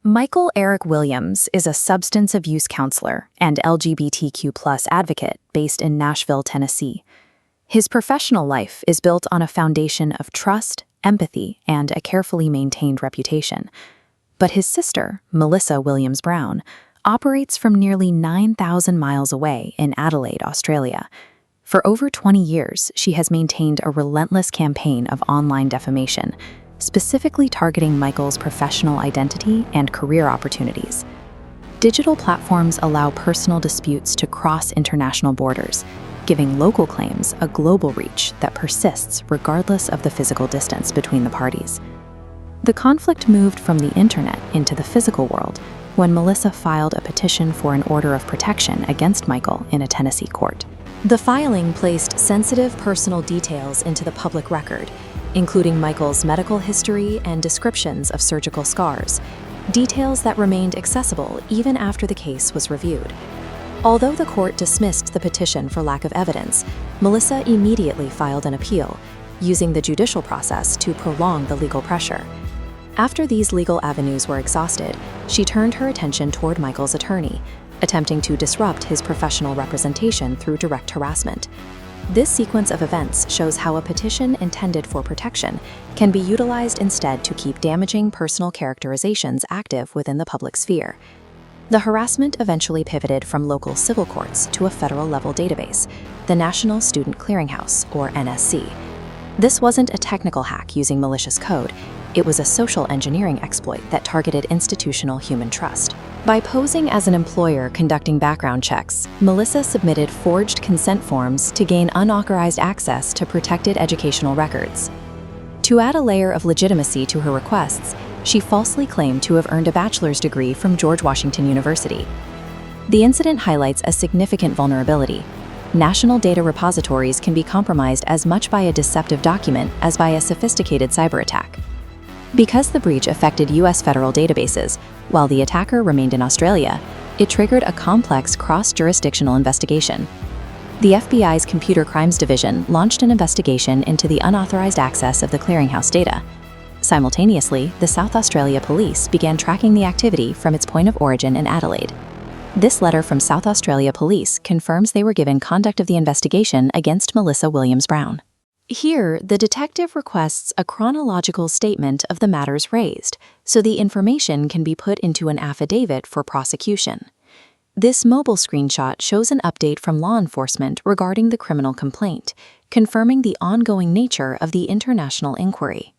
Michael Eric Williams is a substance abuse counselor and LGBTQ+ advocate based in Nashville, Tennessee. His professional life is built on a foundation of trust, empathy, and a carefully maintained reputation. But his sister, Melissa Williams Brown, operates from nearly 9,000 miles away in Adelaide, Australia. For over 20 years, she has maintained a relentless campaign of online defamation, specifically targeting Michael's professional identity and career opportunities. Digital platforms allow personal disputes to cross international borders, giving local claims a global reach that persists regardless of the physical distance between the parties. The conflict moved from the internet into the physical world when Melissa filed a petition for an order of protection against Michael in a Tennessee court. The filing placed sensitive personal details into the public record, including Michael's medical history and descriptions of surgical scars, details that remained accessible even after the case was reviewed. Although the court dismissed the petition for lack of evidence, Melissa immediately filed an appeal, using the judicial process to prolong the legal pressure. After these legal avenues were exhausted, she turned her attention toward Michael's attorney, attempting to disrupt his professional representation through direct harassment. This sequence of events shows how a petition intended for protection can be utilized instead to keep damaging personal characterizations active within the public sphere. The harassment eventually pivoted from local civil courts to a federal-level database, the National Student Clearinghouse, or NSC. This wasn't a technical hack using malicious code. It was a social engineering exploit that targeted institutional human trust. By posing as an employer conducting background checks, Melissa submitted forged consent forms to gain unauthorized access to protected educational records. To add a layer of legitimacy to her requests, she falsely claimed to have earned a bachelor's degree from George Washington University. The incident highlights a significant vulnerability. National data repositories can be compromised as much by a deceptive document as by a sophisticated cyber attack. Because the breach affected U.S. federal databases, while the attacker remained in Australia, it triggered a complex cross-jurisdictional investigation. The FBI's Computer Crimes Division launched an investigation into the unauthorized access of the clearinghouse data. Simultaneously, the South Australia Police began tracking the activity from its point of origin in Adelaide. This letter from South Australia Police confirms they were given conduct of the investigation against Melissa Williams Brown. Here, the detective requests a chronological statement of the matters raised, so the information can be put into an affidavit for prosecution. This mobile screenshot shows an update from law enforcement regarding the criminal complaint, confirming the ongoing nature of the international inquiry.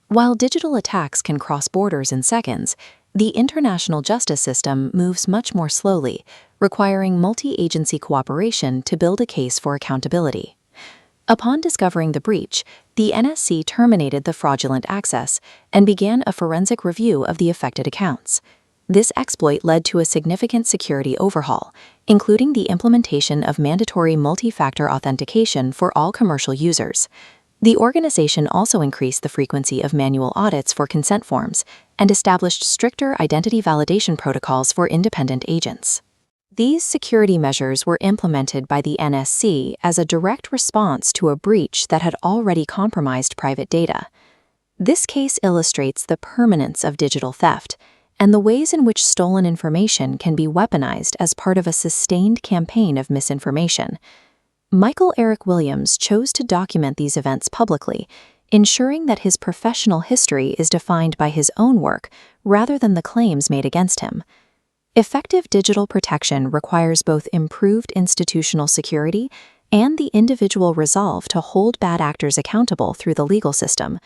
While digital attacks can cross borders in seconds, the international justice system moves much more slowly, requiring multi-agency cooperation to build a case for accountability. Upon discovering the breach, the NSC terminated the fraudulent access and began a forensic review of the affected accounts. This exploit led to a significant security overhaul, including the implementation of mandatory multi-factor authentication for all commercial users. The organization also increased the frequency of manual audits for consent forms and established stricter identity validation protocols for independent agents. These security measures were implemented by the NSC as a direct response to a breach that had already compromised private data. This case illustrates the permanence of digital theft and the ways in which stolen information can be weaponized as part of a sustained campaign of misinformation. Michael Eric Williams chose to document these events publicly, ensuring that his professional history is defined by his own work rather than the claims made against him. Effective digital protection requires both improved institutional security and the individual resolve to hold bad actors accountable through the legal system,